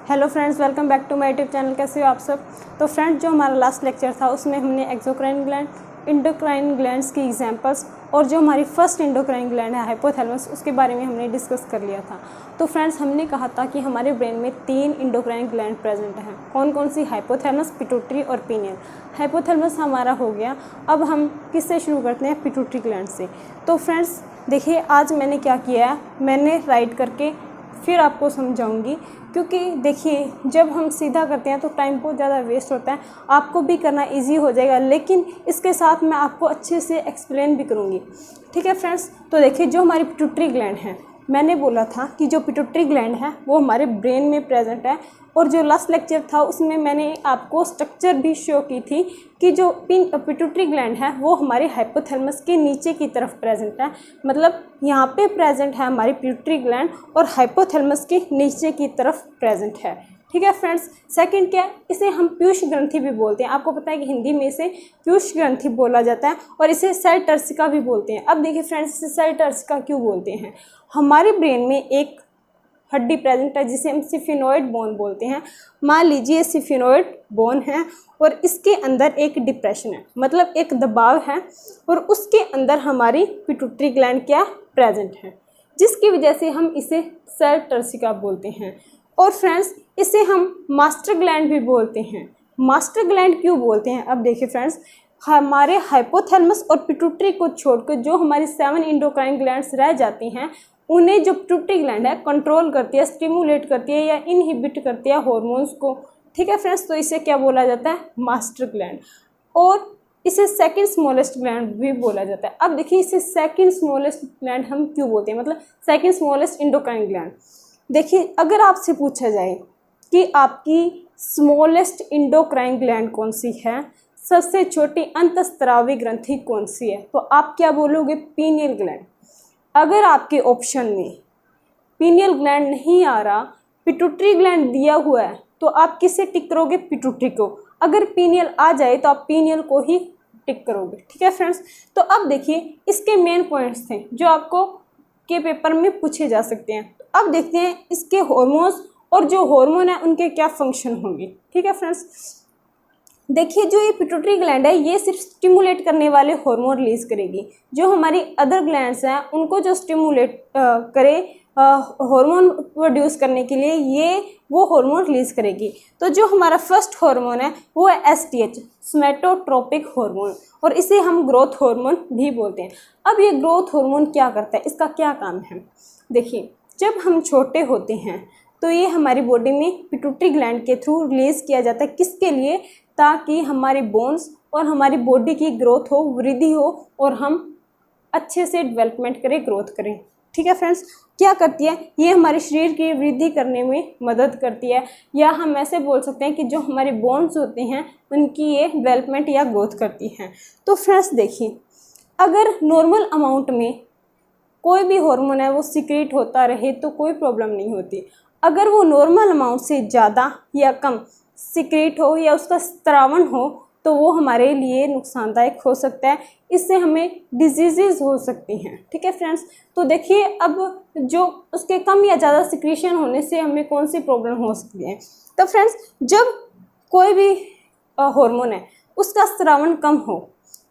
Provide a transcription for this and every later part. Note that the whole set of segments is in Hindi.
Hello friends, welcome back to my YouTube channel. कैसे हो आप सब। तो फ्रेंड्स, जो हमारा लास्ट लेक्चर था उसमें हमने एक्सोक्राइन ग्लैंड, इंडोक्राइन ग्लैंड्स की एग्जांपल्स और जो हमारी फर्स्ट इंडोक्राइन ग्लैंड है हाइपोथैलेमस, उसके बारे में हमने डिस्कस कर लिया था। तो फ्रेंड्स, हमने कहा था कि हमारे ब्रेन में 3 इंडोक्राइन ग्लैंड प्रेजेंट हैं। कौन कौन सी? हाइपोथैलेमस, पिट्यूटरी और पीनियल। हाइपोथैलेमस हमारा हो गया। अब हम किससे शुरू करते हैं? पिट्यूटरी ग्लैंड से। तो फ्रेंड्स देखिए, आज मैंने क्या किया है, मैंने राइट करके फिर आपको समझाऊंगी, क्योंकि देखिए जब हम सीधा करते हैं तो टाइम बहुत ज़्यादा वेस्ट होता है। आपको भी करना इजी हो जाएगा, लेकिन इसके साथ मैं आपको अच्छे से एक्सप्लेन भी करूँगी। ठीक है फ्रेंड्स, तो देखिए जो हमारी पिट्यूटरी ग्लैंड है, मैंने बोला था कि जो पिट्यूटरी ग्लैंड है वो हमारे ब्रेन में प्रेजेंट है। और जो लास्ट लेक्चर था उसमें मैंने आपको स्ट्रक्चर भी शो की थी कि जो पिट्यूटरी ग्लैंड है वो हमारे हाइपोथैलेमस के नीचे की तरफ प्रेजेंट है। मतलब यहाँ पे प्रेजेंट है हमारी पिट्यूटरी ग्लैंड और हाइपोथैलेमस के नीचे की तरफ प्रेजेंट है। ठीक है फ्रेंड्स, सेकंड क्या है, इसे हम पीयूष ग्रंथि भी बोलते हैं। आपको पता है कि हिंदी में इसे पीयूष ग्रंथि बोला जाता है और इसे सेल टर्सिका भी बोलते हैं। अब देखिए फ्रेंड्स, इसे सेल टर्सिका क्यों बोलते हैं? हमारे ब्रेन में एक हड्डी प्रेजेंट है जिसे हम सिफिनॉइड बोन बोलते हैं। मान लीजिए सिफिनॉइड बोन है और इसके अंदर एक डिप्रेशन है, मतलब एक दबाव है, और उसके अंदर हमारी पिट्यूटरी ग्लैंड क्या प्रेजेंट है, जिसकी वजह से हम इसे सेल टर्सिका बोलते हैं। और फ्रेंड्स, इसे हम मास्टर ग्लैंड भी बोलते हैं। मास्टर ग्लैंड क्यों बोलते हैं? अब देखिए फ्रेंड्स, हमारे हाइपोथैलेमस और पिट्यूटरी को छोड़कर जो हमारी 7 इंडोक्राइन ग्लैंड्स रह जाती हैं, उन्हें जो पिट्यूटरी ग्लैंड है कंट्रोल करती है, स्टिमुलेट करती है या इनहिबिट करती है हार्मोन्स को। ठीक है फ्रेंड्स, तो इसे क्या बोला जाता है? Master gland. और इसे सेकंड स्मॉलेस्ट ग्लैंड भी बोला जाता है। अब देखिए, इसे सेकंड स्मॉलेस्ट ग्लैंड हम क्यों बोलते हैं, मतलब सेकंड स्मॉलेस्ट इंडोक्राइन ग्लैंड। देखिए, अगर आपसे पूछा जाए कि आपकी स्मॉलेस्ट इंडोक्राइन ग्लैंड कौन सी है, सबसे छोटी अंतःस्रावी ग्रंथि कौन सी है, तो आप क्या बोलोगे? Pineal gland. अगर आपके ऑप्शन में पीनियल ग्लैंड नहीं आ रहा, पिट्यूटरी ग्लैंड दिया हुआ है, तो आप किसे टिक करोगे? पिट्यूटरी को। अगर पीनियल आ जाए तो आप पीनियल को ही टिक करोगे। ठीक है फ्रेंड्स, तो अब देखिए इसके मेन पॉइंट्स थे जो आपको के पेपर में पूछे जा सकते हैं। तो अब देखते हैं इसके हार्मोन्स और जो हार्मोन है उनके क्या फंक्शन होंगे। ठीक है फ्रेंड्स, देखिए जो ये पिट्यूटरी ग्लैंड है ये सिर्फ स्टिमुलेट करने वाले हार्मोन रिलीज करेगी। जो हमारी अदर ग्लैंड्स हैं उनको जो स्टिमुलेट करे हार्मोन प्रोड्यूस करने के लिए, ये वो हार्मोन रिलीज करेगी। तो जो हमारा फर्स्ट हार्मोन है वो है STH, सोमैटोट्रोपिक हार्मोन, और इसे हम ग्रोथ हार्मोन भी बोलते हैं। अब ये ग्रोथ हार्मोन क्या करता है, इसका क्या काम है? देखिए, जब हम छोटे होते हैं तो ये हमारी बॉडी में पिट्यूटरी ग्लैंड के थ्रू रिलीज किया जाता है। किसके लिए? ताकि हमारी बोन्स और हमारी बॉडी की ग्रोथ हो, वृद्धि हो, और हम अच्छे से डेवलपमेंट करें, ग्रोथ करें। ठीक है फ्रेंड्स, क्या करती है ये? हमारे शरीर की वृद्धि करने में मदद करती है, या हम ऐसे बोल सकते हैं कि जो हमारे बोन्स होते हैं उनकी ये डेवलपमेंट या ग्रोथ करती हैं। तो फ्रेंड्स देखिए, अगर नॉर्मल अमाउंट में कोई भी हार्मोन है वो सीक्रेट होता रहे तो कोई प्रॉब्लम नहीं होती। अगर वो नॉर्मल अमाउंट से ज़्यादा या कम सीक्रेट हो या उसका स्त्रावन हो तो वो हमारे लिए नुकसानदायक हो सकता है। इससे हमें डिजीज़ हो सकती हैं। ठीक है फ्रेंड्स, तो देखिए अब जो उसके कम या ज़्यादा सिक्रीशन होने से हमें कौन सी प्रॉब्लम हो सकती है। तो फ्रेंड्स, जब कोई भी हार्मोन है उसका स्त्रावन कम हो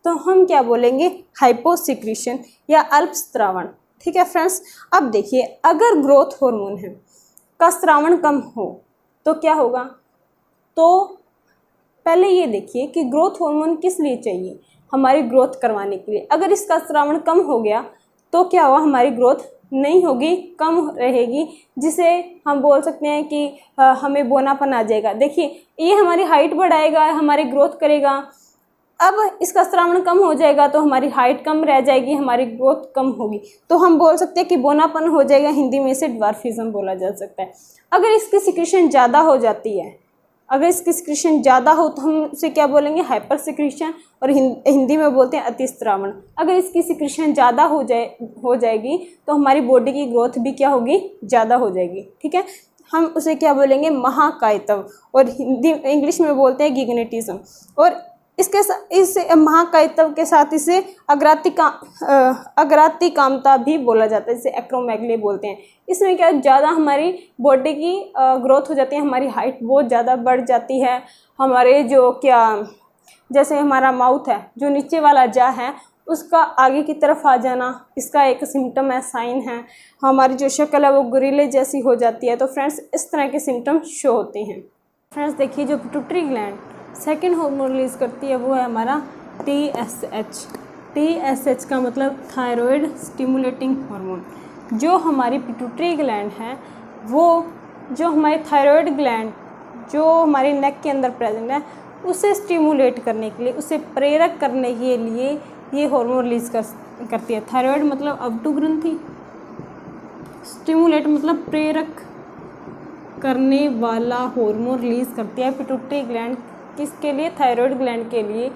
तो हम क्या बोलेंगे? हाइपोसिक्रीशन या अल्प स्त्रावन। ठीक है फ्रेंड्स, अब देखिए अगर ग्रोथ हार्मोन है का स्त्रावन कम हो तो क्या होगा? तो पहले ये देखिए कि ग्रोथ हार्मोन किस लिए चाहिए? हमारी ग्रोथ करवाने के लिए। अगर इसका स्त्रावन कम हो गया तो क्या हुआ? हमारी ग्रोथ नहीं होगी, कम रहेगी, जिसे हम बोल सकते हैं कि हमें बोनापन आ जाएगा। देखिए, ये हमारी हाइट बढ़ाएगा, हमारी ग्रोथ करेगा। अब इसका स्त्रावन कम हो जाएगा तो हमारी हाइट कम रह जाएगी, हमारी ग्रोथ कम होगी, तो हम बोल सकते हैं कि बोनापन हो जाएगा। हिंदी में इसे ड्वार्फिज्म बोला जा सकता है। अगर इसकी सिक्रीशन ज़्यादा हो जाती है, अगर इसकी सिक्रीशन ज़्यादा हो तो हम उसे क्या बोलेंगे? हाइपर सिक्रीशन, और हिंदी में बोलते हैं अतिस्रावण। अगर इसकी सिक्रीशन ज़्यादा हो जाएगी तो हमारी बॉडी की ग्रोथ भी क्या होगी? ज़्यादा हो जाएगी। ठीक है, हम उसे क्या बोलेंगे? महाकायित्व, और हिंदी इंग्लिश में बोलते हैं गिग्नेटिज्म। और इस महाकायित्व के साथ इसे अग्रातिकामता भी बोला जाता है, जिसे एक्रोमेगली बोलते हैं। इसमें क्या ज़्यादा हमारी बॉडी की ग्रोथ हो जाती है, हमारी हाइट बहुत ज़्यादा बढ़ जाती है। हमारे जो जैसे हमारा माउथ है, जो नीचे वाला जा है, उसका आगे की तरफ आ जाना, इसका एक सिम्टम है, साइन है। हमारी जो शक्ल है वो गोरिल्ले जैसी हो जाती है। तो फ्रेंड्स, इस तरह के सिम्टम शो होते हैं। फ्रेंड्स देखिए, जो pituitary gland second hormone release करती है वो है हमारा TSH। TSH का मतलब थायराइड स्टिमुलेटिंग हार्मोन। जो हमारी पिट्यूटरी ग्लैंड है, वो जो हमारी थायराइड ग्लैंड जो हमारे नेक के अंदर प्रेजेंट है, उसे स्टिमुलेट करने के लिए, उसे प्रेरक करने के लिए ये हार्मोन रिलीज करती है। थायराइड मतलब अवटु ग्रंथि, स्टिमुलेट मतलब प्रेरक करने वाला हार्मोन रिलीज करती है पिट्यूटरी ग्लैंड। किसके लिए? थायराइड ग्लैंड के लिए।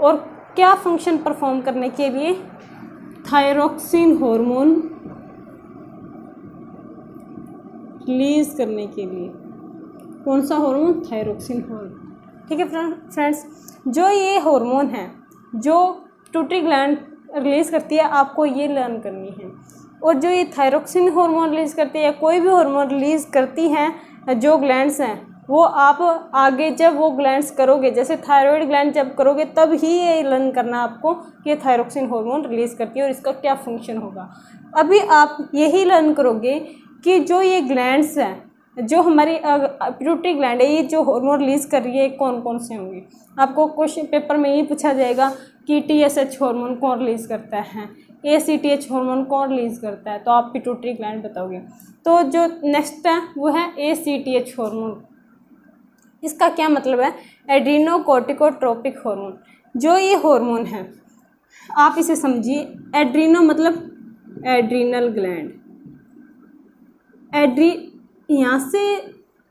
और क्या फंक्शन परफॉर्म करने के लिए? थायरोक्सिन हार्मोन रिलीज करने के लिए। कौन सा हार्मोन? Thyroxine hormone. ठीक है फ्रेंड्स, जो ये हार्मोन है जो पिट्यूटरी ग्लैंड रिलीज़ करती है, आपको ये लर्न करनी है। और जो ये थायरोक्सिन हार्मोन रिलीज़ करती है, कोई भी हार्मोन रिलीज़ करती हैं जो ग्लैंड्स हैं, वो आप आगे जब वो ग्लैंड्स करोगे, जैसे थायराइड ग्लैंड जब करोगे, तब ही ये लर्न करना आपको कि ये थायरोक्सिन हार्मोन रिलीज़ करती है और इसका क्या फंक्शन होगा। अभी आप यही लर्न करोगे कि जो ये ग्लैंड्स हैं, जो हमारी पिट्यूटरी ग्लैंड है, ये जो हार्मोन रिलीज़ कर रही है, कौन कौन से होंगे। आपको क्वेश्चन पेपर में ये पूछा जाएगा कि TSH हार्मोन कौन रिलीज़ करता है, ACTH हार्मोन कौन रिलीज़ करता है, तो आप पिट्यूटरी ग्लैंड बताओगे। तो जो नेक्स्ट है वो है ACTH हार्मोन। इसका क्या मतलब है? एड्रीनोकोर्टिकोट्रोपिक हार्मोन। जो ये हार्मोन है, आप इसे समझिए, एड्रीनो मतलब एड्रीनल ग्लैंड। यहाँ से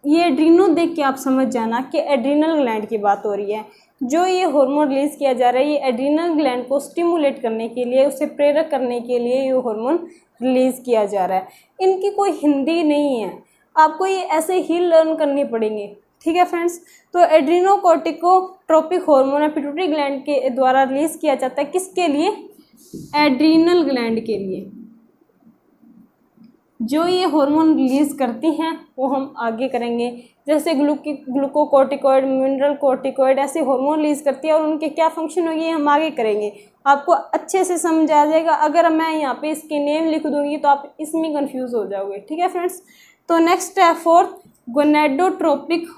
ये एड्रीनो देख के आप समझ जाना कि एड्रीनल ग्लैंड की बात हो रही है। जो ये हार्मोन रिलीज़ किया जा रहा है, ये एड्रीनल ग्लैंड को स्टिमुलेट करने के लिए, उसे प्रेरक करने के लिए ये हार्मोन रिलीज़ किया जा रहा है। इनकी कोई हिंदी नहीं है, आपको ये ऐसे ही लर्न करनी पड़ेंगे। ठीक है फ्रेंड्स, तो एड्रीनोकोर्टिकोट्रोपिक हार्मोन पिट्यूटरी ग्लैंड के द्वारा रिलीज़ किया जाता है। किसके लिए? एड्रीनल ग्लैंड के लिए। जो ये हार्मोन रिलीज़ करती हैं वो हम आगे करेंगे, जैसे ग्लूकोकोर्टिकोइड, मिनरल कोर्टिकोइड, ऐसे हार्मोन रिलीज़ करती है और उनके क्या फंक्शन होगी हम आगे करेंगे। आपको अच्छे से समझ आ जाएगा। अगर मैं यहाँ पे इसके नेम लिख दूँगी तो आप इसमें कंफ्यूज हो जाओगे। ठीक है फ्रेंड्स, तो नेक्स्ट है फोर्थ, गोनेडोट्रोपिक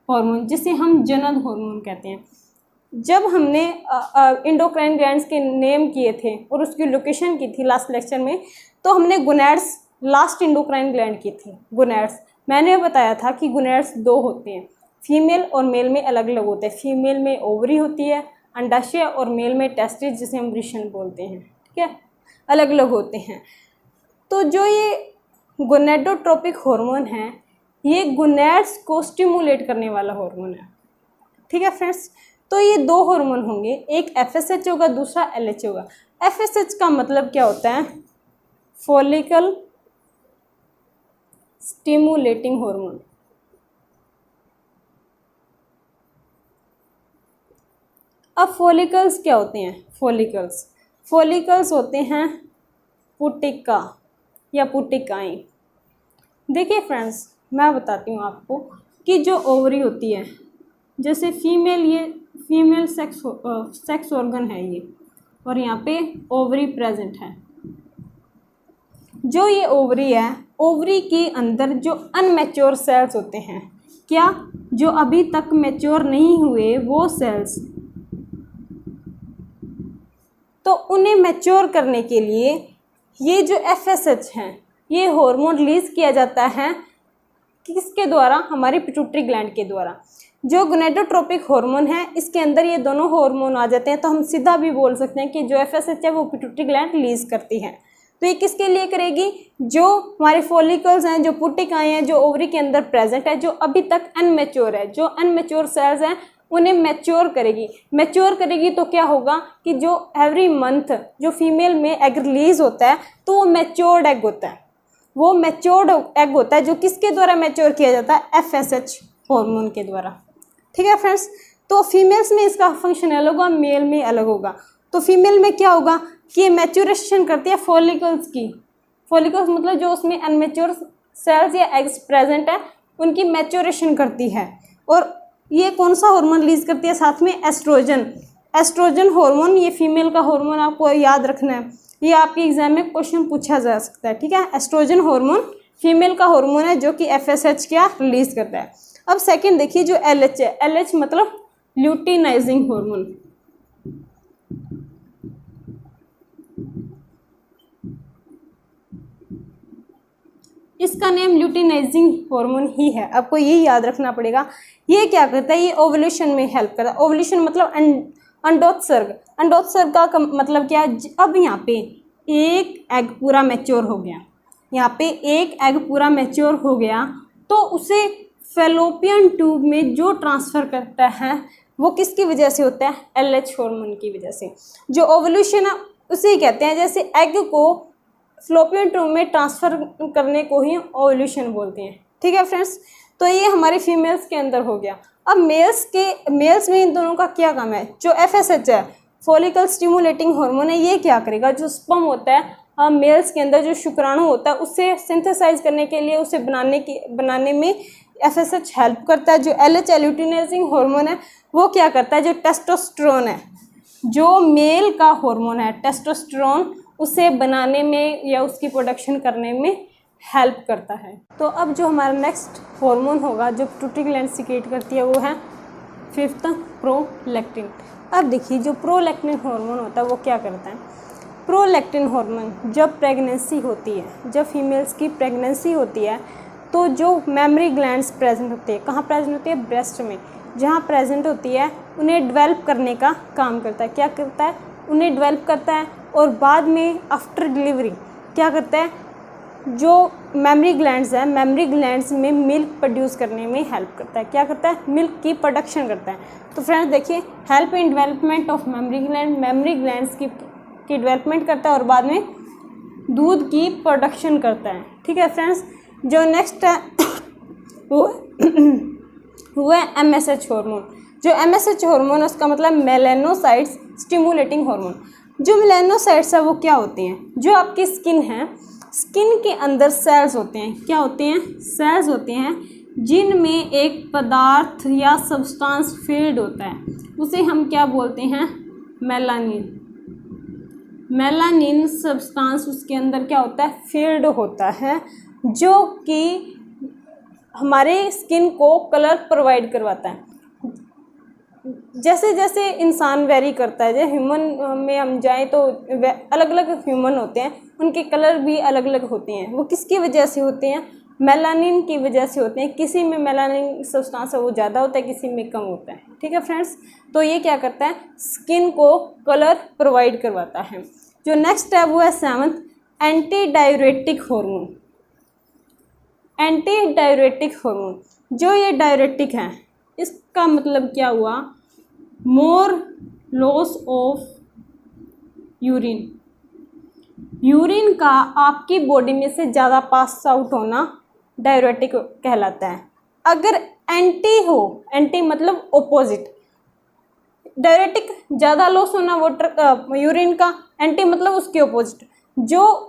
हार्मोन, जिसे हम जनन हार्मोन कहते हैं। जब हमने इंडोक्राइन ग्लैंड्स के नेम किए थे और उसकी लोकेशन की थी लास्ट लेक्चर में, तो हमने गोनैड्स लास्ट इंडोक्राइन ग्लैंड की थी। गोनैड्स मैंने बताया था कि गोनैड्स दो होते हैं, फीमेल और मेल में अलग अलग होते हैं। फीमेल में ओवरी होती है, अंडाशय, और मेल में टेस्टिस, जिसे हम वृषण बोलते हैं। ठीक है, अलग अलग होते हैं। तो जो ये गोनेडोट्रोपिक हार्मोन है, ये गोनैड्स को स्टिमुलेट करने वाला हार्मोन है। ठीक है फ्रेंड्स, तो ये दो हार्मोन होंगे, एक FSH होगा, दूसरा LH होगा। FSH का मतलब क्या होता है? Follicle stimulating hormone. अब फॉलिकल्स क्या होते हैं? फॉलिकल्स होते हैं पुटिका या पुटिकाएं। देखिए फ्रेंड्स, मैं बताती हूँ आपको कि जो ओवरी होती है, जैसे फीमेल, ये फीमेल सेक्स ऑर्गन है ये, और यहाँ पे ओवरी प्रेजेंट है। जो ये ओवरी है, ओवरी के अंदर जो अनमेच्योर सेल्स होते हैं, क्या? जो अभी तक मैच्योर नहीं हुए वो सेल्स, तो उन्हें मैच्योर करने के लिए ये जो FSH हैं, ये हार्मोन रिलीज़ किया जाता है। किसके द्वारा? हमारी पिट्यूटरी ग्लैंड के द्वारा। जो गोनेडोट्रोपिक हार्मोन है, इसके अंदर ये दोनों हार्मोन आ जाते हैं, तो हम सीधा भी बोल सकते हैं कि जो FSH है वो पिट्यूटरी ग्लैंड रिलीज़ करती है। तो ये किसके लिए करेगी? जो हमारे फॉलिकल्स हैं, जो पुटिकाएं हैं, जो ओवरी के अंदर प्रेजेंट है, जो अभी तक अनमेच्योर है, जो अनमेच्योर सेल्स हैं, उन्हें मैच्योर करेगी। तो क्या होगा कि जो एवरी मंथ जो फीमेल में एग रिलीज़ होता है, तो वो मैच्योर्ड एग होता है। वो मैच्योर्ड एग होता है जो किसके द्वारा मैच्योर किया जाता है? FSH हार्मोन के द्वारा। ठीक है फ्रेंड्स, तो फीमेल्स में इसका फंक्शन अलग होगा, मेल में अलग होगा। तो फीमेल में क्या होगा कि मैच्योरेशन करती है फॉलिकल्स की। फॉलिकल्स मतलब जो उसमें अनमेच्योर सेल्स या एग्स प्रेजेंट है उनकी मैच्योरेशन करती है। और ये कौन सा हार्मोन रिलीज करती है साथ में? एस्ट्रोजन। एस्ट्रोजन हार्मोन ये फीमेल का हार्मोन आपको याद रखना है, ये आपके एग्जाम में क्वेश्चन पूछा जा सकता है, ठीक है। एस्ट्रोजन हार्मोन फीमेल का हार्मोन है जो कि FSH क्या रिलीज करता है। अब सेकंड देखिए जो LH है, LH मतलब ल्यूटिनाइजिंग हार्मोन। इसका नेम ल्यूटिनाइजिंग हार्मोन ही है, आपको यही याद रखना पड़ेगा। ये क्या करता है? ये ओवुलेशन में हेल्प करता है। ओवुलेशन मतलब अंडोत्सर्ग। अंडोत्सर्ग का मतलब क्या है? अब यहाँ पे एक एग पूरा मैच्योर हो गया, यहाँ पे एक एग पूरा मैच्योर हो गया तो उसे फैलोपियन ट्यूब में जो ट्रांसफ़र करता है वो किसकी वजह से होता है? LH हार्मोन की वजह से। जो ओवुलेशन है उसे कहते हैं, जैसे एग को फ्लोपियन ट्यूब में ट्रांसफ़र करने को ही ओवुलेशन बोलते हैं, ठीक है फ्रेंड्स। तो ये हमारे फीमेल्स के अंदर हो गया। अब मेल्स में इन दोनों का क्या काम है? जो FSH है फॉलिकल स्टिमुलेटिंग हार्मोन है, ये क्या करेगा? जो स्पर्म होता है मेल्स के अंदर जो शुक्राणु होता है उससे सिंथेसाइज करने के लिए उसे बनाने में FSH हेल्प करता है। जो LH ल्यूटिनाइजिंग हार्मोन है वो क्या करता है? जो टेस्टोस्टेरोन है, जो मेल का हार्मोन है टेस्टोस्टेरोन, उसे बनाने में या उसकी प्रोडक्शन करने में हेल्प करता है। तो अब जो हमारा नेक्स्ट हार्मोन होगा जो पिट्यूटरी ग्लैंड सीक्रेट करती है वो है 5th प्रोलैक्टिन। अब देखिए जो प्रोलैक्टिन हार्मोन होता है वो क्या करता है? प्रोलैक्टिन हार्मोन जब प्रेगनेंसी होती है, जब फीमेल्स की प्रेगनेंसी होती है तो जो मेमरी ग्लैंड्स प्रेजेंट होती है, कहाँ प्रेजेंट होती है? ब्रेस्ट में। जहाँ प्रेजेंट होती है उन्हें डेवलप करने का काम करता है। क्या करता है? उन्हें डेवलप करता है। और बाद में आफ्टर डिलीवरी क्या करता है? जो मेमरी ग्लैंड्स है, मेमरी ग्लैंड्स में मिल्क प्रोड्यूस करने में हेल्प करता है। क्या करता है? मिल्क की प्रोडक्शन करता है। तो फ्रेंड्स देखिए, help in development of mammary gland, mammary glands की डेवलपमेंट करता है और बाद में दूध की प्रोडक्शन करता है, ठीक है फ्रेंड्स। जो नेक्स्ट है वो है MSH हार्मोन। जो MSH हार्मोन है उसका मतलब मेलानोसाइट्स स्टिमुलेटिंग हार्मोन। जो मेलानोसाइट्स है वो क्या होते हैं? जो आपकी स्किन है, स्किन के अंदर सेल्स होते हैं। क्या होते हैं? सेल्स होते हैं जिनमें एक पदार्थ या सब्सटेंस फील्ड होता है, उसे हम क्या बोलते हैं? मेलानिन। मेलानिन सब्सटेंस उसके अंदर क्या होता है? फील्ड होता है जो कि हमारे स्किन को कलर प्रोवाइड करवाता है। जैसे जैसे इंसान वेरी करता है, जैसे ह्यूमन में हम जाएं तो अलग अलग ह्यूमन होते हैं, उनके कलर भी अलग अलग होते हैं। वो किसकी वजह से होते हैं? मेलानिन की वजह से होते हैं। किसी में मेलानिन सब्सटेंस है वो ज़्यादा होता है, किसी में कम होता है, ठीक है फ्रेंड्स। तो ये क्या करता है? स्किन को कलर प्रोवाइड करवाता है। जो नेक्स्ट है वो है 7th anti diuretic hormone. Anti diuretic hormone, जो ये डायरेटिक है इसका मतलब क्या हुआ? मोर लॉस ऑफ यूरिन। यूरिन का आपकी बॉडी में से ज़्यादा पास आउट होना डायरेटिक कहलाता है। अगर एंटी हो, एंटी मतलब ऑपोजिट, डायरेटिक ज़्यादा लॉस होना वाटर यूरिन का, एंटी मतलब उसके ऑपोजिट। जो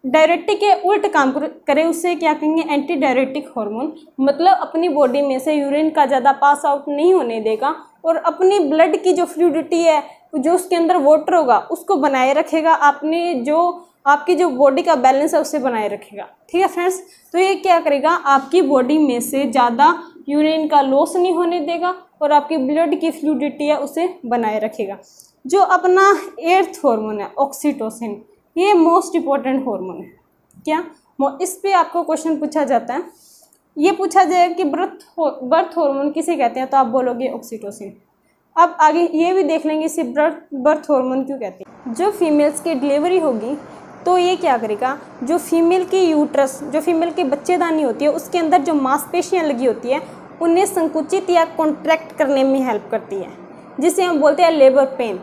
डायरेटिक के उल्ट काम करे उसे क्या कहेंगे? Anti diuretic hormone. मतलब अपनी बॉडी में से यूरिन का ज़्यादा पास आउट नहीं होने देगा और अपनी ब्लड की जो फ्लूइडिटी है, जो उसके अंदर वाटर होगा उसको बनाए रखेगा, आपकी जो बॉडी का बैलेंस है उसे बनाए रखेगा, ठीक है फ्रेंड्स। तो ये क्या करेगा? आपकी बॉडी में से ज़्यादा यूरिन का लॉस नहीं होने देगा और आपकी ब्लड की फ्लूइडिटी है उसे बनाए रखेगा। जो अपना 8th हार्मोन है ऑक्सीटोसिन, ये मोस्ट इम्पॉर्टेंट हार्मोन है। क्या इस पे आपको क्वेश्चन पूछा जाता है, ये पूछा जाएगा कि बर्थ हार्मोन किसे कहते हैं, तो आप बोलोगे ऑक्सीटोसिन। अब आगे ये भी देख लेंगे इसे बर्थ हार्मोन क्यों कहते हैं। जो फीमेल्स की डिलीवरी होगी तो ये क्या करेगा? जो फीमेल की यूट्रस, जो फीमेल की बच्चेदानी होती है उसके अंदर जो मांसपेशियाँ लगी होती है उन्हें संकुचित या कॉन्ट्रैक्ट करने में हेल्प करती है, जिसे हम बोलते हैं लेबर पेन।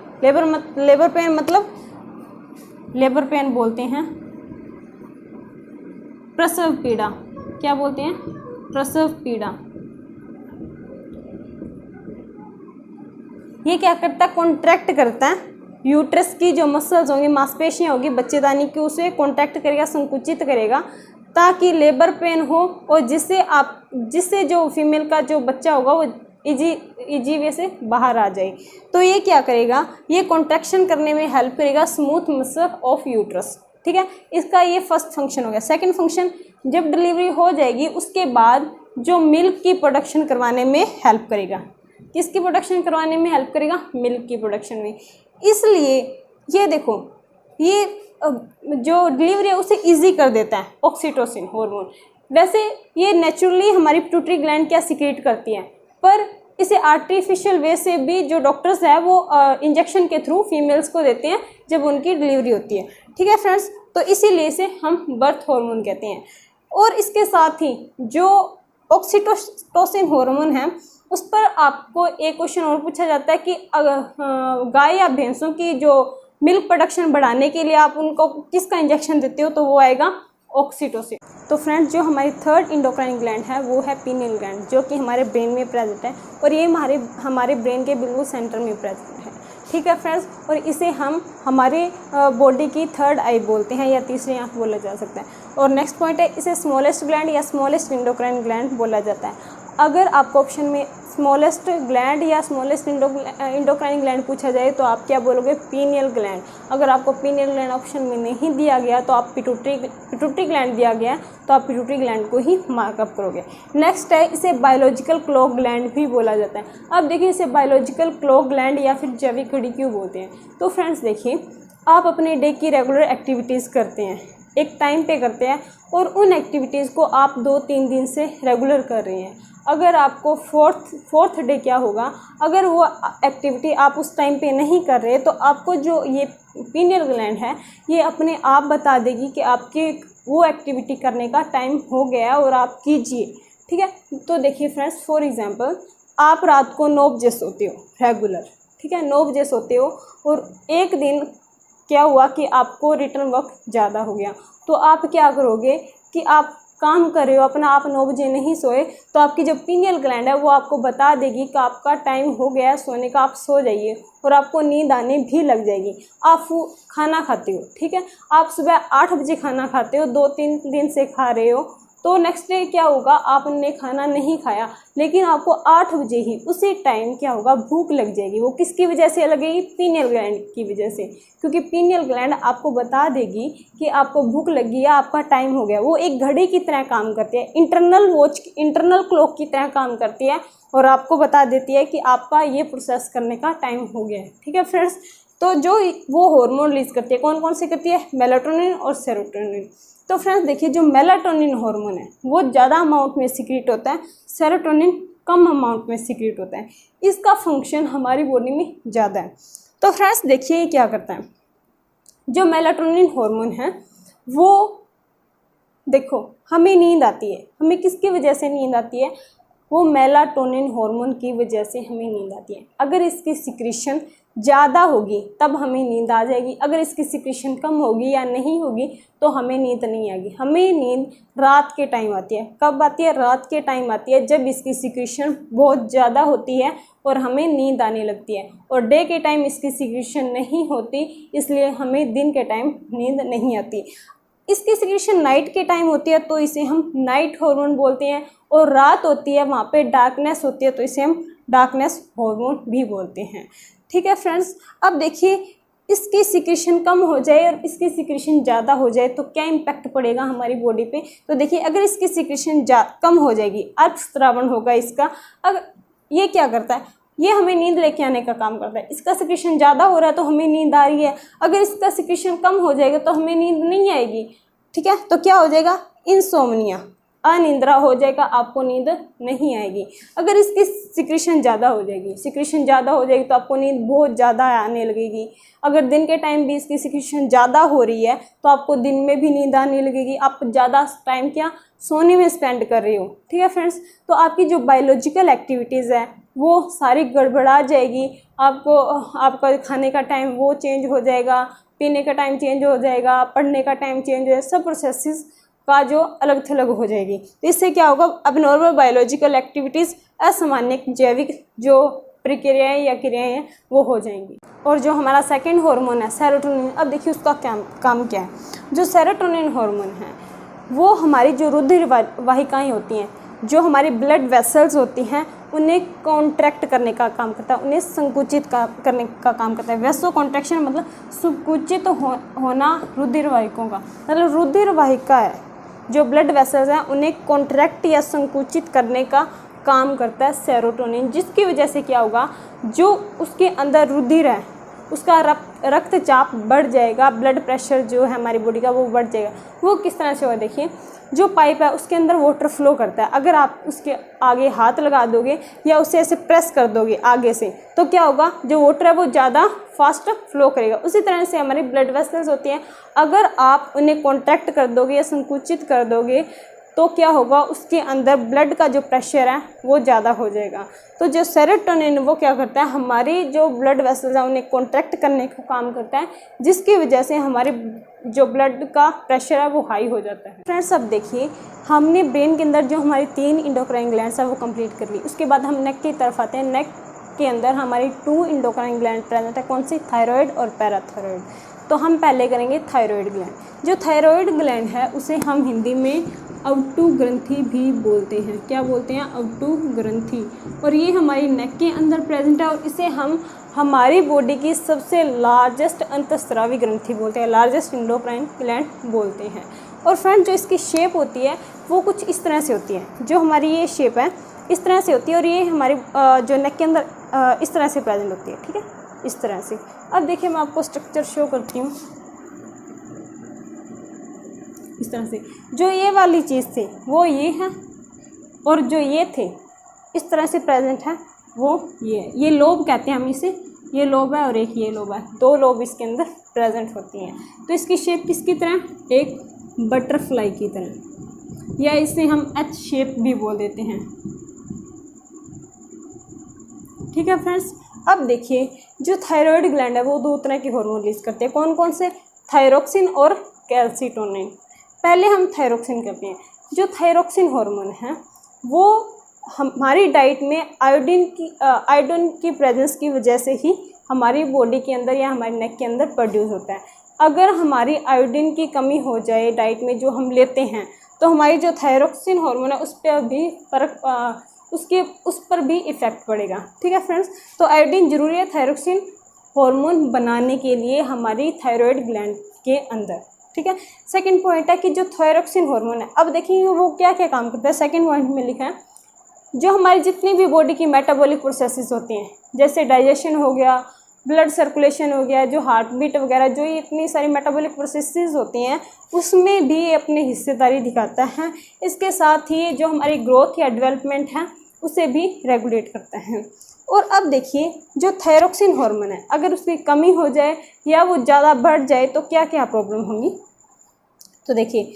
लेबर पेन बोलते हैं प्रसव पीड़ा। क्या बोलते हैं? प्रसव पीड़ा। ये क्या करता है, कॉन्ट्रैक्ट करता है। यूट्रस की जो मसल्स होंगी, मांसपेशियाँ होगी बच्चेदानी की, उसे कॉन्ट्रैक्ट करेगा, संकुचित करेगा ताकि लेबर पेन हो, और जिससे जो फीमेल का जो बच्चा होगा वो इजी वे से बाहर आ जाए। तो ये क्या करेगा, ये कॉन्ट्रैक्शन करने में हेल्प करेगा स्मूथ मसल ऑफ यूट्रस। ठीक है, इसका ये फर्स्ट फंक्शन हो गया। सेकंड फंक्शन, जब डिलीवरी हो जाएगी उसके बाद जो मिल्क की प्रोडक्शन करवाने में हेल्प करेगा। किसकी प्रोडक्शन करवाने में हेल्प करेगा, मिल्क की प्रोडक्शन में। इसलिए ये देखो, ये जो डिलीवरी है उसे इजी कर देता है ऑक्सीटोसिन हार्मोन। वैसे ये नेचुरली हमारी पिट्यूटरी ग्लैंड क्या सीक्रेट करती है, पर इसे आर्टिफिशियल वे से भी जो डॉक्टर्स हैं वो इंजेक्शन के थ्रू फीमेल्स को देते हैं जब उनकी डिलीवरी होती है। ठीक है फ्रेंड्स, तो इसीलिए इसे हम बर्थ हार्मोन कहते हैं। और इसके साथ ही जो ऑक्सीटोसिन हार्मोन है उस पर आपको एक क्वेश्चन और पूछा जाता है कि गाय या भैंसों की जो मिल्क प्रोडक्शन बढ़ाने के लिए आप उनको किसका इंजेक्शन देते हो, तो वो आएगा ऑक्सीटोसिन। तो फ्रेंड्स, जो हमारी थर्ड इंडोक्राइन ग्लैंड है वो है पीनियल ग्लैंड, जो कि हमारे ब्रेन में प्रेजेंट है, और ये हमारे ब्रेन के बिल्कुल सेंटर में प्रेजेंट है। ठीक है फ्रेंड्स, और इसे हम हमारे बॉडी की थर्ड आई बोलते हैं या तीसरी आँख बोला जा सकता है। और नेक्स्ट पॉइंट है, इसे स्मॉलेस्ट ग्लैंड या स्मॉलेस्ट इंडोक्राइन ग्लैंड बोला जाता है। अगर आपको ऑप्शन में स्मॉलेस्ट ग्लैंड या स्मॉलेस्ट इंडोक्राइन ग्लैंड पूछा जाए तो आप क्या बोलोगे, पीनियल ग्लैंड। अगर आपको पीनियल ग्लैंड ऑप्शन में नहीं दिया गया तो आप पिट्यूटरी ग्लैंड दिया गया तो आप पिट्यूटरी ग्लैंड को ही मार्कअप करोगे। नेक्स्ट है, इसे बायोलॉजिकल क्लॉक ग्लैंड भी बोला जाता है। अब देखिए, इसे बायोलॉजिकल क्लॉक ग्लैंड या फिर जैविक घड़ी क्यों बोलते हैं। तो फ्रेंड्स देखिए, आप अपने डे की रेगुलर एक्टिविटीज़ करते हैं, एक टाइम पे करते हैं, और उन एक्टिविटीज़ को आप 2-3 दिन से रेगुलर कर रहे हैं। अगर आपको फोर्थ डे क्या होगा, अगर वो एक्टिविटी आप उस टाइम पे नहीं कर रहे तो आपको जो ये पीनियल ग्लैंड है ये अपने आप बता देगी कि आपकी वो एक्टिविटी करने का टाइम हो गया और आप कीजिए। ठीक है, तो देखिए फ्रेंड्स, फॉर एग्जांपल आप रात को 9 बजे सोते हो रेगुलर, ठीक है, 9 बजे सोते हो, और एक दिन क्या हुआ कि आपको रिटर्न वर्क ज़्यादा हो गया, तो आप क्या करोगे कि आप काम कर रहे हो अपना, आप 9 बजे नहीं सोए तो आपकी जो पीनियल ग्लैंड है वो आपको बता देगी कि आपका टाइम हो गया है सोने का, आप सो जाइए, और आपको नींद आने भी लग जाएगी। आप खाना खाते हो, ठीक है, आप सुबह 8 बजे खाना खाते हो, 2-3 दिन से खा रहे हो, तो नेक्स्ट डे क्या होगा, आपने खाना नहीं खाया, लेकिन आपको 8 बजे ही उसी टाइम क्या होगा, भूख लग जाएगी। वो किसकी वजह से लगेगी, पीनियल ग्लैंड की वजह से, क्योंकि पीनियल ग्लैंड आपको बता देगी कि आपको भूख लगी है, आपका टाइम हो गया। वो एक घड़ी की तरह काम करती है, इंटरनल क्लॉक की तरह काम करती है, और आपको बता देती है कि आपका ये प्रोसेस करने का टाइम हो गया है। ठीक है फ्रेंड्स, तो जो वो हार्मोन रिलीज करती है, कौन कौन से करती है, मेलाटोनिन और सेरोटोनिन। तो फ्रेंड्स देखिए, जो मेलाटोनिन हार्मोन है वो ज़्यादा अमाउंट में सीक्रेट होता है, सेरोटोनिन कम अमाउंट में सीक्रेट होता है। इसका फंक्शन हमारी बॉडी में ज़्यादा है। तो फ्रेंड्स देखिए, ये क्या करता है, जो मेलाटोनिन हार्मोन है वो, देखो हमें नींद आती है, हमें किसकी वजह से नींद आती है, वो मेलाटोनिन हार्मोन की वजह से हमें नींद आती है। अगर इसकी सिक्रीशन ज़्यादा होगी तब हमें नींद आ जाएगी, अगर इसकी सिक्रीशन कम होगी या नहीं होगी तो हमें नींद नहीं आएगी। हमें नींद रात के टाइम आती है। कब आती है, रात के टाइम आती है, जब इसकी सिक्रीशन बहुत ज़्यादा होती है और हमें नींद आने लगती है, और डे के टाइम इसकी सिक्रीशन नहीं होती, इसलिए हमें दिन के टाइम नींद नहीं आती। इसकी सिक्रीशन नाइट के टाइम होती है तो इसे हम नाइट हार्मोन बोलते हैं, और रात होती है वहाँ पे डार्कनेस होती है तो इसे हम डार्कनेस हार्मोन भी बोलते हैं। ठीक है फ्रेंड्स, अब देखिए, इसकी सिक्रीशन कम हो जाए और इसकी सिक्रीशन ज़्यादा हो जाए तो क्या इम्पैक्ट पड़ेगा हमारी बॉडी पे। तो देखिए, अगर इसकी सिक्रीशन कम हो जाएगी, अल्पस्रावन होगा इसका, अगर ये क्या करता है, ये हमें नींद लेके आने का काम करता है। इसका सिक्रीशन ज़्यादा हो रहा है तो हमें नींद आ रही है, अगर इसका सिक्रीशन कम हो जाएगा तो हमें नींद नहीं आएगी। ठीक है, तो क्या हो जाएगा, इंसोम्निया, अनिंद्रा हो जाएगा, आपको नींद नहीं आएगी। अगर इसकी सिक्रीशन ज़्यादा हो जाएगी, सिक्रीशन ज़्यादा हो जाएगी तो आपको नींद बहुत ज़्यादा आने लगेगी। अगर दिन के टाइम भी इसकी सिक्रीशन ज़्यादा हो रही है तो आपको दिन में भी नींद आने लगेगी, आप ज़्यादा टाइम क्या सोने में स्पेंड कर रही हो। ठीक है फ्रेंड्स, तो आपकी जो बायोलॉजिकल एक्टिविटीज़ है वो सारी गड़बड़ा जाएगी। आपको आपका खाने का टाइम वो चेंज हो जाएगा, पीने का टाइम चेंज हो जाएगा, पढ़ने का टाइम चेंज हो जाएगा, सब प्रोसेसेस का जो अलग थलग हो जाएगी। तो इससे क्या होगा, अब नॉर्मल बायोलॉजिकल एक्टिविटीज़, असामान्य जैविक जो प्रक्रियाएं या क्रियाएं हैं वो हो जाएंगी। और जो हमारा सेकंड हार्मोन है सेरोटोनिन, अब देखिए उसका काम क्या है। जो सेरोटोनिन हार्मोन है वो हमारी जो रुधिर वाहिकाएँ होती हैं, जो हमारी ब्लड वेसल्स होती हैं, उन्हें कॉन्ट्रैक्ट करने का काम करता है, उन्हें संकुचित करने का काम करता है। वेसो कॉन्ट्रैक्शन मतलब संकुचित होना रुधिर वाहिकाओं का, मतलब रुधिर वाहिका है जो ब्लड वेसल्स हैं उन्हें कॉन्ट्रैक्ट या संकुचित करने का काम करता है सेरोटोनिन, जिसकी वजह से क्या होगा, जो उसके अंदर रुधिर है उसका रक्तचाप बढ़ जाएगा, ब्लड प्रेशर जो है हमारी बॉडी का वो बढ़ जाएगा। वो किस तरह से होगा, देखिए जो पाइप है उसके अंदर वाटर फ्लो करता है, अगर आप उसके आगे हाथ लगा दोगे या उसे ऐसे प्रेस कर दोगे आगे से तो क्या होगा, जो वाटर है वो ज़्यादा फास्ट फ्लो करेगा। उसी तरह से हमारी ब्लड वेसल्स होती हैं, अगर आप उन्हें कॉन्ट्रैक्ट कर दोगे या संकुचित कर दोगे तो क्या होगा, उसके अंदर ब्लड का जो प्रेशर है वो ज़्यादा हो जाएगा। तो जो सेरोटोनिन वो क्या करता है, हमारी जो ब्लड वेसल्स हैं उन्हें कॉन्ट्रैक्ट करने का काम करता है, जिसकी वजह से हमारे जो ब्लड का प्रेशर है वो हाई हो जाता है। फ्रेंड्स अब देखिए हमने ब्रेन के अंदर जो हमारी 3 इंडोक्राइन ग्लैंड्स है वो कंप्लीट कर ली। उसके बाद हम नेक की तरफ आते हैं। नेक के अंदर हमारी 2 इंडोक्राइन ग्लैंड प्रेजेंट है, कौन सी, थायराइड और पैराथायराइड। तो हम पहले करेंगे थायराइड ग्लैंड। जो थायराइड ग्लैंड है उसे हम हिंदी में अवटु ग्रंथि भी बोलते हैं। क्या बोलते हैं, अवटु ग्रंथि। और ये हमारी नेक के अंदर प्रेजेंट है और इसे हम हमारी बॉडी की सबसे लार्जेस्ट अंतःस्रावी ग्रंथि बोलते हैं, लार्जेस्ट इंडोक्राइन ग्लैंड बोलते हैं। और फ्रेंड जो इसकी शेप होती है वो कुछ इस तरह से होती है, जो हमारी ये शेप है इस तरह से होती है और ये हमारी जो नेक के अंदर इस तरह से प्रेजेंट होती है, ठीक है, इस तरह से। अब देखिए मैं आपको स्ट्रक्चर शो करती हूँ इस तरह से। जो ये वाली चीज़ थी वो ये है और जो ये थे इस तरह से प्रेजेंट है वो ये लोब कहते हैं हम इसे, ये लोब है और एक ये लोब है, 2 लोब इसके अंदर प्रेजेंट होती हैं। तो इसकी शेप किसकी तरह, एक बटरफ्लाई की तरह, या इसे हम एच शेप भी बोल देते हैं, ठीक है फ्रेंड्स। अब देखिए जो थायराइड ग्लैंड है वो 2 तरह के हार्मोन रिलीज करते हैं, कौन कौन से, थायरोक्सिन और कैल्सिटोनिन। पहले हम थायरोक्सिन करते हैं। जो थायरोक्सिन हार्मोन है वो हमारी डाइट में आयोडीन की प्रेजेंस की वजह से ही हमारी बॉडी के अंदर या हमारे नेक के अंदर प्रोड्यूस होता है। अगर हमारी आयोडीन की कमी हो जाए डाइट में जो हम लेते हैं तो हमारी जो थायरोक्सिन हार्मोन है उस पर भी उस पर भी इफ़ेक्ट पड़ेगा, ठीक है फ्रेंड्स। तो आयोडीन ज़रूरी है थायरोक्सिन हार्मोन बनाने के लिए हमारी थायराइड ग्लैंड के अंदर, ठीक है। सेकंड पॉइंट है कि जो थायरोक्सिन हार्मोन है, अब देखेंगे वो क्या क्या काम करता है। सेकंड पॉइंट में लिखा है जो हमारी जितनी भी बॉडी की मेटाबॉलिक प्रोसेसेस होती हैं, जैसे डाइजेशन हो गया, ब्लड सर्कुलेशन हो गया, जो हार्ट बीट वगैरह, जो ये इतनी सारी मेटाबॉलिक प्रोसेसेस होती हैं उसमें भी अपनी हिस्सेदारी दिखाता है। इसके साथ ही जो हमारी ग्रोथ या डेवलपमेंट है उसे भी रेगुलेट करता है। और अब देखिए जो थायरोक्सिन हार्मोन है अगर उसकी कमी हो जाए या वो ज़्यादा बढ़ जाए तो क्या क्या प्रॉब्लम होगी। तो देखिए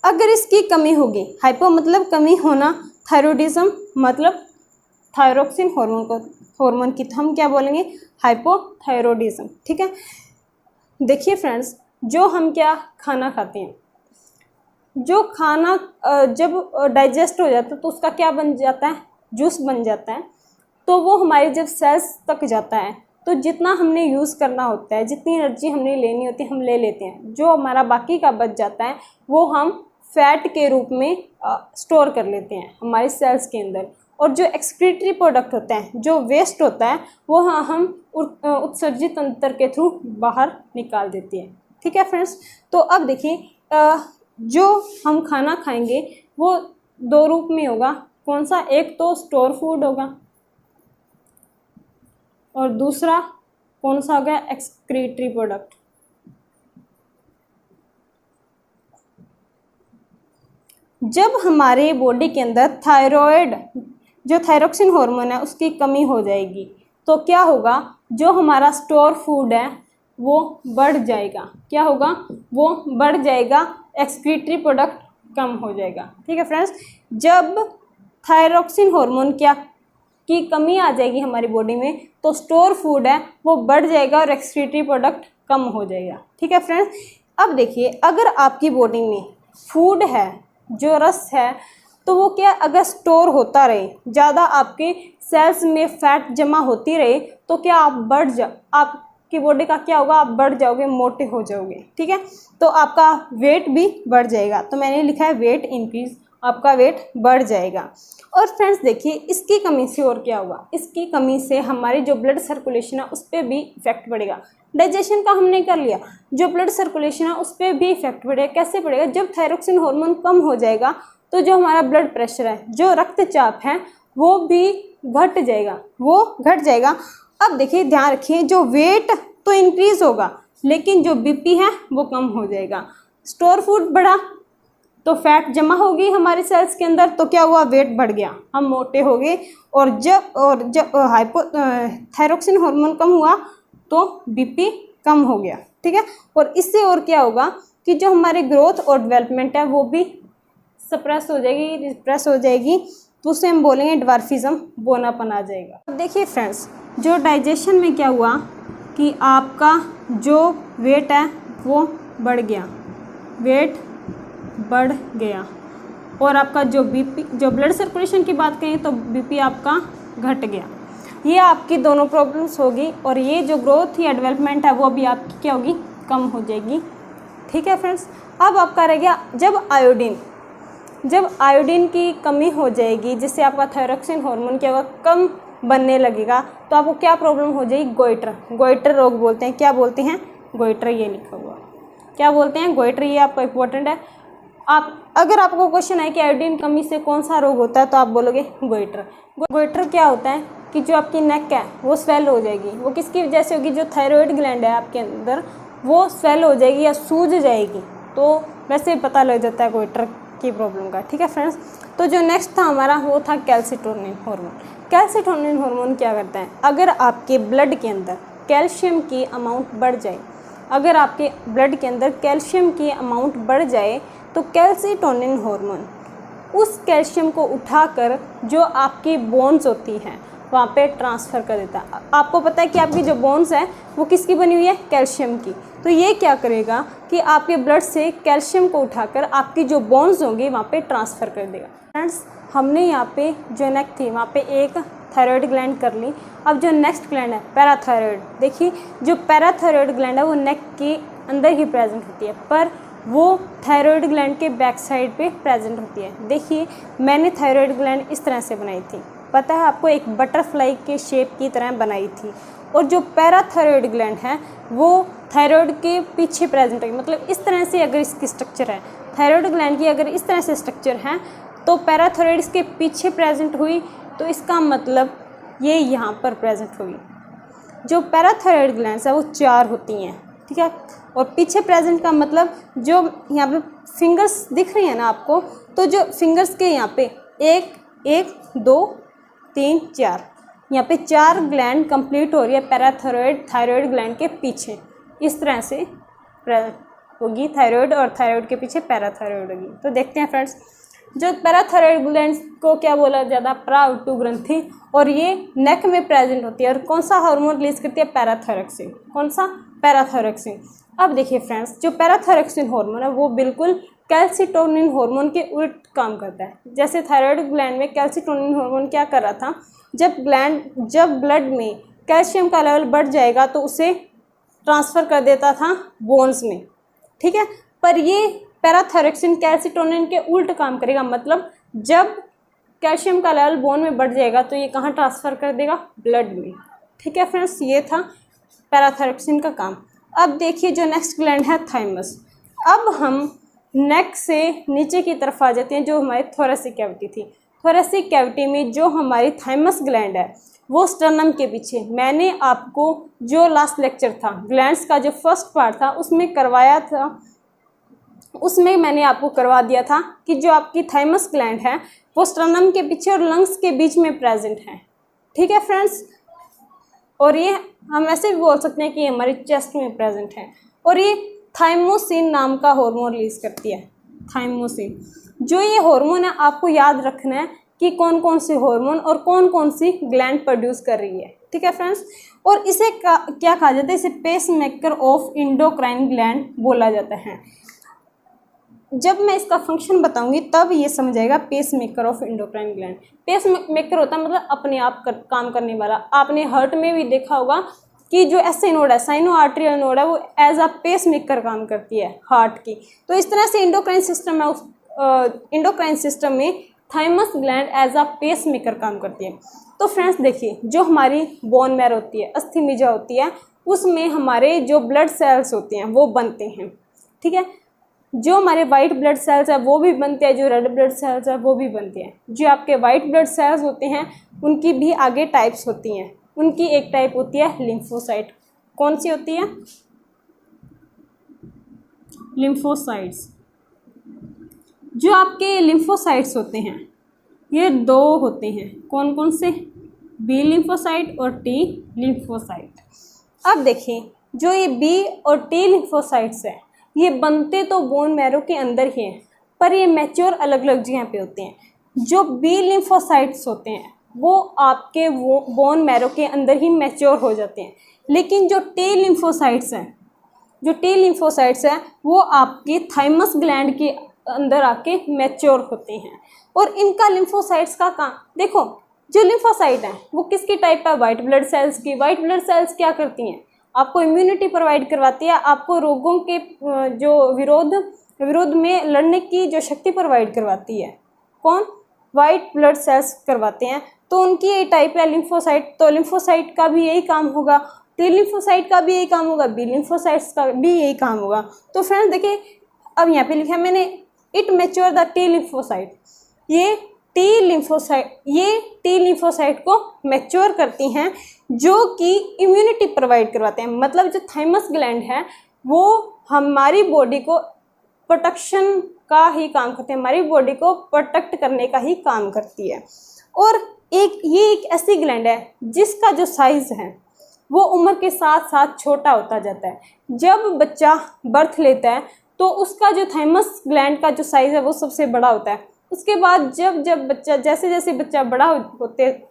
अगर इसकी कमी होगी, हाइपो मतलब कमी होना, थायरॉइडिज्म मतलब थायरोक्सिन हार्मोन की हम क्या बोलेंगे, हाइपोथायरॉइडिज्म, ठीक है। देखिए फ्रेंड्स जो हम क्या खाना खाते हैं, जो खाना जब डाइजेस्ट हो जाता है तो उसका क्या बन जाता है, जूस बन जाता है। तो वो हमारे जब सेल्स तक जाता है तो जितना हमने यूज़ करना होता है, जितनी एनर्जी हमने लेनी होती है हम ले लेते हैं। जो हमारा बाकी का बच जाता है वो हम फैट के रूप में स्टोर कर लेते हैं हमारे सेल्स के अंदर। और जो एक्सक्रीटरी प्रोडक्ट होता है, जो वेस्ट होता है, वो हम उत्सर्जित तंत्र के थ्रू बाहर निकाल देते हैं, ठीक है फ्रेंड्स। तो अब देखिए जो हम खाना खाएंगे वो 2 रूप में होगा, कौन सा, एक तो स्टोर फूड होगा और दूसरा कौन सा होगा, एक्सक्रीटरी प्रोडक्ट। जब हमारे बॉडी के अंदर जो थायरोक्सिन हार्मोन है उसकी कमी हो जाएगी तो क्या होगा, जो हमारा स्टोर फूड है वो बढ़ जाएगा, क्या होगा, वो बढ़ जाएगा, एक्सक्रीटरी प्रोडक्ट कम हो जाएगा, ठीक है फ्रेंड्स। जब थायरोक्सिन हार्मोन की कमी आ जाएगी हमारी बॉडी में तो स्टोर फूड है वो बढ़ जाएगा और एक्सक्रीटरी प्रोडक्ट कम हो जाएगा, ठीक है फ्रेंड्स। अब देखिए अगर आपकी बॉडी में फूड है, जो रस है तो वो क्या, अगर स्टोर होता रहे, ज़्यादा आपके सेल्स में फैट जमा होती रहे, तो क्या आपकी बॉडी का क्या होगा, आप बढ़ जाओगे, मोटे हो जाओगे, ठीक है। तो आपका वेट भी बढ़ जाएगा। तो मैंने लिखा है वेट इंक्रीज, आपका वेट बढ़ जाएगा। और फ्रेंड्स देखिए, इसकी कमी से और क्या होगा, इसकी कमी से हमारी जो ब्लड सर्कुलेशन है उस पर भी इफेक्ट पड़ेगा। डाइजेशन का हमने कर लिया, जो ब्लड सर्कुलेशन है उस पर भी इफेक्ट पड़ेगा। कैसे पड़ेगा, जब थायरोक्सिन हार्मोन कम हो जाएगा तो जो हमारा ब्लड प्रेशर है, जो रक्तचाप है, वो भी घट जाएगा, अब देखिए ध्यान रखिए, जो वेट तो इंक्रीज होगा लेकिन जो बीपी है वो कम हो जाएगा। स्टोर फूड बढ़ा तो फैट जमा होगी हमारे सेल्स के अंदर, तो क्या हुआ, वेट बढ़ गया, हम मोटे हो गए। और जब थायरोक्सिन हार्मोन कम हुआ तो बीपी कम हो गया, ठीक है। और इससे और क्या होगा कि जो हमारी ग्रोथ और डेवलपमेंट है वो भी रिप्रेस हो जाएगी, तो उसे हम बोलेंगे ड्वार्फिज्म, बोनापन आ जाएगा। अब देखिए फ्रेंड्स, जो डाइजेशन में क्या हुआ कि आपका जो वेट है वो बढ़ गया, और आपका जो बीपी, जो ब्लड सर्कुलेशन की बात करें तो बीपी आपका घट गया। ये आपकी दोनों प्रॉब्लम्स होगी, और ये जो ग्रोथ या डेवलपमेंट है वो भी आपकी क्या होगी, कम हो जाएगी, ठीक है फ्रेंड्स। अब आपका रह गया, जब आयोडीन की कमी हो जाएगी, जिससे आपका थायरोक्सिन हार्मोन क्या होगा, कम बनने लगेगा, तो आपको क्या प्रॉब्लम हो जाएगी, गोइटर रोग बोलते हैं। क्या बोलते हैं, गोइटर, ये लिखा हुआ, क्या बोलते हैं, गोइटर, ये आपका इंपॉर्टेंट है। अगर आपको क्वेश्चन है कि आयोडीन कमी से कौन सा रोग होता है, तो आप बोलोगे गोइटर क्या होता है कि जो आपकी नेक है वो स्वेल हो जाएगी। वो किसकी वजह से होगी, जो थायराइड ग्लैंड है आपके अंदर वो स्वेल हो जाएगी या सूज जाएगी, तो वैसे पता लग जाता है गोइटर की प्रॉब्लम का, ठीक है फ्रेंड्स। तो जो नेक्स्ट था हमारा वो था कैल्सिटोनिन हार्मोन। कैल्सिटोनिन हार्मोन क्या करता है, अगर आपके ब्लड के अंदर कैल्शियम की अमाउंट बढ़ जाए, अगर आपके ब्लड के अंदर कैल्शियम की अमाउंट बढ़ जाए, तो कैल्सिटोनिन हार्मोन उस कैल्शियम को उठाकर जो आपकी बोन्स होती हैं वहाँ पे ट्रांसफ़र कर देता है। आपको पता है कि आपकी जो बोन्स है वो किसकी बनी हुई है, कैल्शियम की। तो ये क्या करेगा कि आपके ब्लड से कैल्शियम को उठाकर आपकी जो बोन्स होंगी वहाँ पे ट्रांसफ़र कर देगा। फ्रेंड्स, हमने यहाँ पे जो नेक थी वहाँ पे एक थायराइड ग्लैंड कर ली। अब जो नेक्स्ट ग्लैंड है पैराथायराइड, देखिए जो पैराथायराइड ग्लैंड है वो नेक के अंदर ही प्रेजेंट होती है, पर वो थायराइड ग्लैंड के बैक साइड पे प्रेजेंट होती है। देखिए मैंने थायराइड ग्लैंड इस तरह से बनाई थी, पता है आपको, एक बटरफ्लाई के शेप की तरह बनाई थी। और जो पैराथायराइड ग्लैंड है वो थायराइड के पीछे प्रेजेंट है, मतलब इस तरह से अगर इसकी स्ट्रक्चर है, थायराइड ग्लैंड की अगर इस तरह से स्ट्रक्चर है तो पैराथायराइड इसके पीछे प्रेजेंट हुई, तो इसका मतलब ये यहाँ पर प्रेजेंट हुई। जो पैराथायराइड ग्लैंड्स है वो 4 होती हैं, ठीक है। और पीछे प्रेजेंट का मतलब जो यहाँ पे फिंगर्स दिख रही है ना आपको, तो जो फिंगर्स के यहाँ पे 1 2 3 4, यहाँ पे 4 ग्लैंड कंप्लीट हो रही है थायराइड ग्लैंड के पीछे, इस तरह से होगी थायराइड, और थायराइड के पीछे पैराथायराइड होगी। तो देखते हैं फ्रेंड्स, जो पैराथायराइड ग्लैंड को क्या बोला जाता है, प्राउटू ग्रंथि, और ये नेक में प्रेजेंट होती है। और कौन सा हार्मोन रिलीज करती है, पैराथायरॉक्सिन। कौन सा, पैराथायरॉक्सिन। अब देखिए फ्रेंड्स, जो पैराथायरॉक्सिन हार्मोन है वो बिल्कुल कैल्सिटोनिन हार्मोन के उल्ट काम करता है। जैसे थायराइड ग्लैंड में कैल्सिटोनिन हार्मोन क्या कर रहा था, जब ब्लड में कैल्शियम का लेवल बढ़ जाएगा तो उसे ट्रांसफ़र कर देता था बोन्स में, ठीक है। पर ये पैराथायरॉक्सिन कैल्सिटोनिन के उल्ट काम करेगा, मतलब जब कैल्शियम का लेवल बोन में बढ़ जाएगा तो ये कहाँ ट्रांसफ़र कर देगा, ब्लड में, ठीक है फ्रेंड्स। ये था पैराथायरॉक्सिन का काम। अब देखिए जो नेक्स्ट ग्लैंड है थाइमस। अब हम नेक से नीचे की तरफ आ जाते हैं, जो हमारी थोरेसिक कैविटी थी। थोरेसिक कैविटी में जो हमारी थाइमस ग्लैंड है वो स्टर्नम के पीछे, मैंने आपको जो लास्ट लेक्चर था ग्लैंड्स का जो फर्स्ट पार्ट था उसमें करवाया था, उसमें मैंने आपको करवा दिया था कि जो आपकी थाइमस ग्लैंड है वो स्टर्नम के पीछे और लंग्स के बीच में प्रेजेंट है, ठीक है फ्रेंड्स। और ये हम ऐसे भी बोल सकते हैं कि हमारी चेस्ट में प्रेजेंट है। और ये थाइमोसिन नाम का हार्मोन रिलीज करती है, थाइमोसिन। जो ये हार्मोन है आपको याद रखना है कि कौन कौन से हार्मोन और कौन कौन सी ग्लैंड प्रोड्यूस कर रही है, ठीक है फ्रेंड्स। और इसे क्या कहा जाता है, इसे pacemaker of endocrine gland बोला जाता है। जब मैं इसका फंक्शन बताऊंगी तब ये समझ आएगा pacemaker of endocrine gland. Pacemaker होता है मतलब अपने आप काम करने वाला। आपने हार्ट में भी देखा होगा कि जो एसए नोड है, साइनो आर्टरियल नोड है, वो एज अ पेस मेकर काम करती है हार्ट की। तो इस तरह से एंडोक्राइन सिस्टम है, उस एंडोक्राइन सिस्टम में thymus gland as a pacemaker काम करती है। तो फ्रेंड्स देखिए, जो हमारी बोन मैरो होती है, अस्थि मज्जा होती है, उसमें हमारे जो ब्लड सेल्स होते हैं वो बनते हैं, ठीक है। जो हमारे वाइट ब्लड सेल्स है वो भी बनते हैं, जो रेड ब्लड सेल्स है वो भी बनते हैं। जो आपके वाइट ब्लड सेल्स होते हैं उनकी भी आगे टाइप्स होती हैं। उनकी एक टाइप होती है लिम्फोसाइट। कौन सी होती है? लिम्फोसाइट्स। जो आपके लिम्फोसाइट्स होते हैं ये दो होते हैं। कौन कौन से? बी लिम्फोसाइट और टी लिम्फोसाइट। अब देखिए, जो ये बी और टी लिम्फोसाइट्स है ये बनते तो बोन मैरो के अंदर ही हैं, पर ये मैच्योर अलग अलग जगह पे होते हैं। जो बी लिम्फोसाइट्स होते हैं वो आपके वो बोन मैरो के अंदर ही मैच्योर हो जाते हैं, लेकिन जो टी लिम्फोसाइट्स हैं वो आपके थाइमस ग्लैंड के अंदर आके मैच्योर होते हैं। और इनका लिम्फोसाइट्स का काम देखो, जो लिम्फोसाइट है वो किसकी टाइप है? वाइट ब्लड सेल्स की। वाइट ब्लड सेल्स क्या करती हैं? आपको इम्यूनिटी प्रोवाइड करवाती है, आपको रोगों के जो विरोध में लड़ने की जो शक्ति प्रोवाइड करवाती है। कौन? वाइट ब्लड सेल्स करवाते हैं। तो उनकी ये टाइप है लिम्फोसाइट। तो लिम्फोसाइट का भी यही काम होगा, टी लिम्फोसाइट का भी यही काम होगा, बी लिम्फोसाइट्स का भी यही काम होगा। तो फ्रेंड्स देखिए, अब यहाँ पे लिखा है मैंने, it mature the T lymphocyte. ये टी लिम्फोसाइट को मैच्योर करती हैं, जो कि इम्यूनिटी प्रोवाइड करवाते हैं। मतलब जो थाइमस ग्लैंड है वो हमारी बॉडी को प्रोटेक्शन का ही काम करते हैं, हमारी बॉडी को प्रोटेक्ट करने का ही काम करती है। और ये एक ऐसी ग्लैंड है जिसका जो साइज़ है वो उम्र के साथ साथ छोटा होता जाता है। जब बच्चा बर्थ लेता है तो उसका जो थाइमस ग्लैंड का जो साइज़ है वो सबसे बड़ा होता है। उसके बाद जब बच्चा जैसे बच्चा बड़ा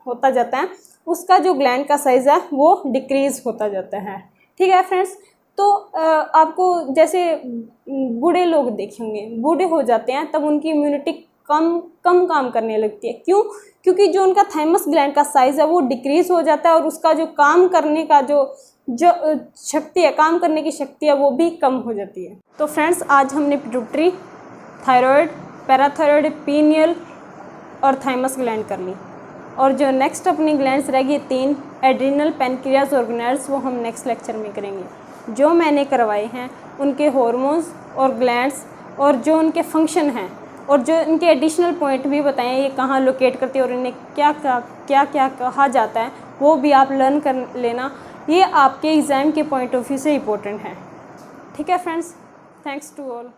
होता जाता है उसका जो ग्लैंड का साइज़ है वो डिक्रीज़ होता जाता है, ठीक है फ्रेंड्स। तो आपको जैसे बूढ़े लोग देखेंगे, बूढ़े हो जाते हैं तब उनकी इम्यूनिटी कम काम करने लगती है। क्यों? क्योंकि जो उनका थाइमस ग्लैंड का साइज़ है वो डिक्रीज़ हो जाता है और उसका जो काम करने का जो शक्ति है, काम करने की शक्ति है, वो भी कम हो जाती है। तो फ्रेंड्स आज हमने पिट्यूटरी, थायराइड, पैराथायराइड, पीनियल और थाइमस ग्लैंड कर ली। और जो नेक्स्ट अपनी ग्लैंड्स रहेगी 3, एड्रिनल, पैनक्रियाज और गोनैड्स, वो हम नेक्स्ट लेक्चर में करेंगे। जो मैंने करवाए हैं उनके हार्मोन्स और ग्लैंड्स और जो उनके फंक्शन हैं और जो इनके एडिशनल पॉइंट भी बताएं, ये कहाँ लोकेट करती है और इन्हें क्या क्या कहा जाता है, वो भी आप लर्न कर लेना। ये आपके एग्ज़ाम के पॉइंट ऑफ व्यू से इम्पोर्टेंट है, ठीक है फ्रेंड्स। Thanks to all.